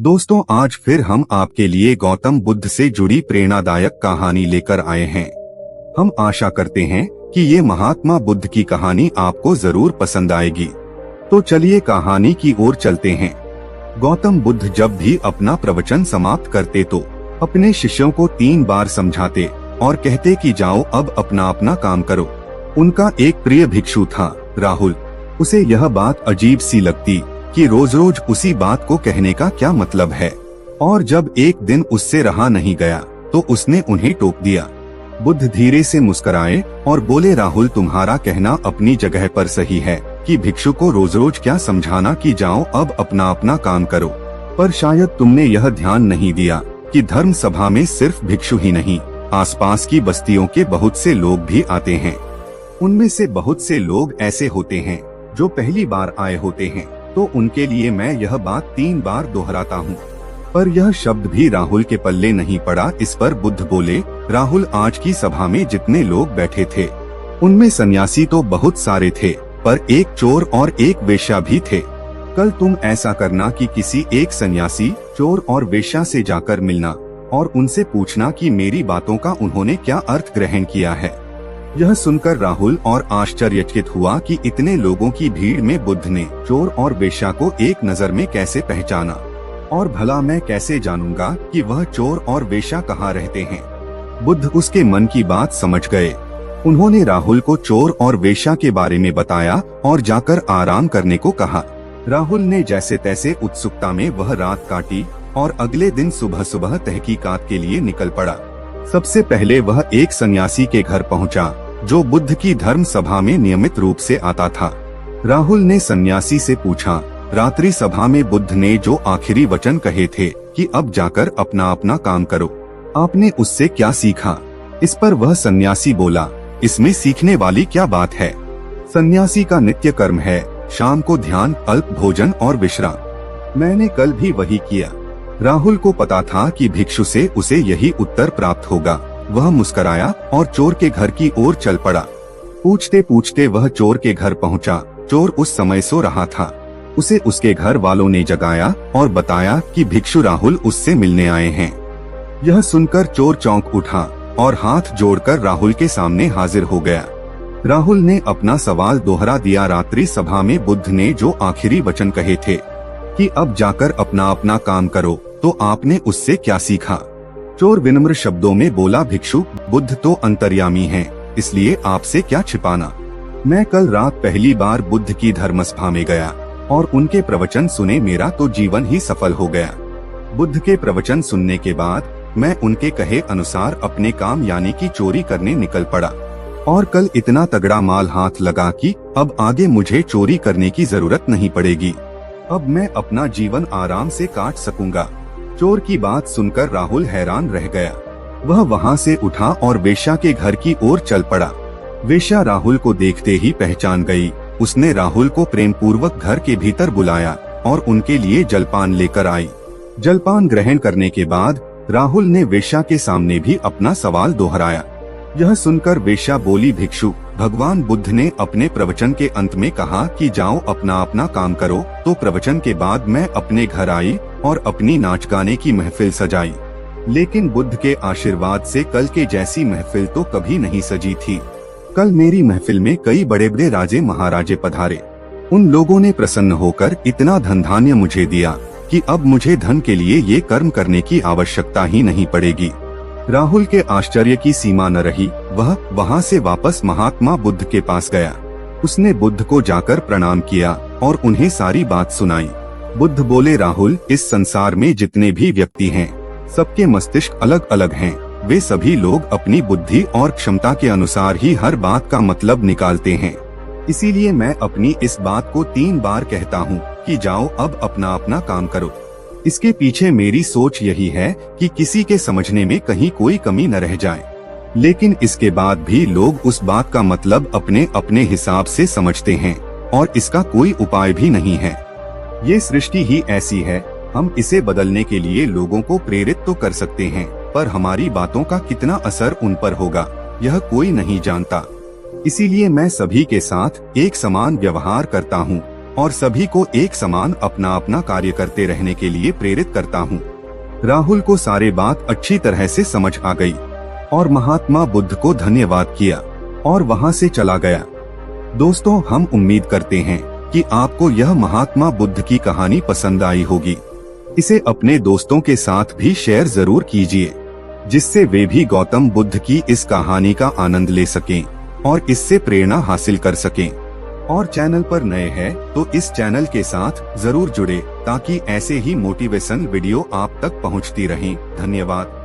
दोस्तों, आज फिर हम आपके लिए गौतम बुद्ध से जुड़ी प्रेरणादायक कहानी लेकर आए हैं। हम आशा करते हैं कि ये महात्मा बुद्ध की कहानी आपको जरूर पसंद आएगी। तो चलिए कहानी की ओर चलते हैं। गौतम बुद्ध जब भी अपना प्रवचन समाप्त करते तो अपने शिष्यों को 3 बार समझाते और कहते कि जाओ अब अपना अपना काम करो। उनका एक प्रिय भिक्षु था, राहुल। उसे यह बात अजीब सी लगती कि रोज रोज उसी बात को कहने का क्या मतलब है, और जब एक दिन उससे रहा नहीं गया तो उसने उन्हें टोक दिया। बुद्ध धीरे से मुस्कुराए और बोले, राहुल, तुम्हारा कहना अपनी जगह पर सही है कि भिक्षु को रोज रोज क्या समझाना कि जाओ अब अपना अपना काम करो, पर शायद तुमने यह ध्यान नहीं दिया कि धर्म सभा में सिर्फ भिक्षु ही नहीं, आसपास की बस्तियों के बहुत से लोग भी आते हैं। उनमें से बहुत से लोग ऐसे होते हैं जो पहली बार आए होते हैं, तो उनके लिए मैं यह बात 3 बार दोहराता हूँ। पर यह शब्द भी राहुल के पल्ले नहीं पड़ा। इस पर बुद्ध बोले, राहुल, आज की सभा में जितने लोग बैठे थे उनमें सन्यासी तो बहुत सारे थे, पर एक चोर और एक वेश्या भी थे। कल तुम ऐसा करना कि किसी एक सन्यासी, चोर और वेश्या से जाकर मिलना और उनसे पूछना कि मेरी बातों का उन्होंने क्या अर्थ ग्रहण किया है। यह सुनकर राहुल और आश्चर्यचकित हुआ कि इतने लोगों की भीड़ में बुद्ध ने चोर और वेश्या को एक नजर में कैसे पहचाना, और भला मैं कैसे जानूंगा कि वह चोर और वेश्या कहाँ रहते हैं। बुद्ध उसके मन की बात समझ गए। उन्होंने राहुल को चोर और वेश्या के बारे में बताया और जाकर आराम करने को कहा। राहुल ने जैसे तैसे उत्सुकता में वह रात काटी और अगले दिन सुबह सुबह तहकीकात के लिए निकल पड़ा। सबसे पहले वह एक सन्यासी के घर पहुंचा जो बुद्ध की धर्म सभा में नियमित रूप से आता था। राहुल ने सन्यासी से पूछा, रात्रि सभा में बुद्ध ने जो आखिरी वचन कहे थे कि अब जाकर अपना अपना काम करो, आपने उससे क्या सीखा? इस पर वह सन्यासी बोला, इसमें सीखने वाली क्या बात है? सन्यासी का नित्य कर्म है शाम को ध्यान, अल्प भोजन और विश्राम। मैंने कल भी वही किया। राहुल को पता था कि भिक्षु से उसे यही उत्तर प्राप्त होगा। वह मुस्कुराया और चोर के घर की ओर चल पड़ा। पूछते पूछते वह चोर के घर पहुंचा। चोर उस समय सो रहा था। उसे उसके घर वालों ने जगाया और बताया कि भिक्षु राहुल उससे मिलने आए हैं। यह सुनकर चोर चौंक उठा और हाथ जोड़कर राहुल के सामने हाजिर हो गया। राहुल ने अपना सवाल दोहरा दिया, रात्रि सभा में बुद्ध ने जो आखिरी वचन कहे थे कि अब जाकर अपना अपना काम करो, तो आपने उससे क्या सीखा? चोर विनम्र शब्दों में बोला, भिक्षु, बुद्ध तो अंतर्यामी हैं, इसलिए आपसे क्या छिपाना। मैं कल रात पहली बार बुद्ध की धर्मसभा में गया और उनके प्रवचन सुने, मेरा तो जीवन ही सफल हो गया। बुद्ध के प्रवचन सुनने के बाद मैं उनके कहे अनुसार अपने काम यानी कि चोरी करने निकल पड़ा, और कल इतना तगड़ा माल हाथ लगा कि अब आगे मुझे चोरी करने की जरूरत नहीं पड़ेगी। अब मैं अपना जीवन आराम से काट सकूंगा। चोर की बात सुनकर राहुल हैरान रह गया। वह वहां से उठा और वेश्या के घर की ओर चल पड़ा। वेश्या राहुल को देखते ही पहचान गई। उसने राहुल को प्रेम पूर्वक घर के भीतर बुलाया और उनके लिए जलपान लेकर आई। जलपान ग्रहण करने के बाद राहुल ने वेश्या के सामने भी अपना सवाल दोहराया। यह सुनकर वेश्या बोली, भिक्षु, भगवान बुद्ध ने अपने प्रवचन के अंत में कहा कि जाओ अपना अपना काम करो, तो प्रवचन के बाद मैं अपने घर आई और अपनी नाच गाने की महफिल सजाई। लेकिन बुद्ध के आशीर्वाद से कल के जैसी महफिल तो कभी नहीं सजी थी। कल मेरी महफिल में कई बड़े बड़े राजे महाराजे पधारे। उन लोगों ने प्रसन्न होकर इतना धन धान्य मुझे दिया कि अब मुझे धन के लिए ये कर्म करने की आवश्यकता ही नहीं पड़ेगी। राहुल के आश्चर्य की सीमा न रही। वह वहां से वापस महात्मा बुद्ध के पास गया। उसने बुद्ध को जाकर प्रणाम किया और उन्हें सारी बात सुनाई। बुद्ध बोले, राहुल, इस संसार में जितने भी व्यक्ति हैं, सबके मस्तिष्क अलग अलग हैं। वे सभी लोग अपनी बुद्धि और क्षमता के अनुसार ही हर बात का मतलब निकालते हैं। इसीलिए मैं अपनी इस बात को 3 बार कहता हूँ कि जाओ अब अपना अपना काम करो। इसके पीछे मेरी सोच यही है कि किसी के समझने में कहीं कोई कमी न रह जाए। लेकिन इसके बाद भी लोग उस बात का मतलब अपने अपने हिसाब से समझते हैं और इसका कोई उपाय भी नहीं है। ये सृष्टि ही ऐसी है। हम इसे बदलने के लिए लोगों को प्रेरित तो कर सकते हैं, पर हमारी बातों का कितना असर उन पर होगा यह कोई नहीं जानता। इसीलिए मैं सभी के साथ एक समान व्यवहार करता हूँ। और सभी को एक समान अपना अपना कार्य करते रहने के लिए प्रेरित करता हूँ। राहुल को सारे बात अच्छी तरह से समझ आ गई और महात्मा बुद्ध को धन्यवाद किया और वहाँ से चला गया। दोस्तों, हम उम्मीद करते हैं कि आपको यह महात्मा बुद्ध की कहानी पसंद आई होगी। इसे अपने दोस्तों के साथ भी शेयर जरूर कीजिए, जिससे वे भी गौतम बुद्ध की इस कहानी का आनंद ले सकें और इससे प्रेरणा हासिल कर सकें। और चैनल पर नए हैं तो इस चैनल के साथ जरूर जुड़े ताकि ऐसे ही मोटिवेशन वीडियो आप तक पहुंचती रहें। धन्यवाद।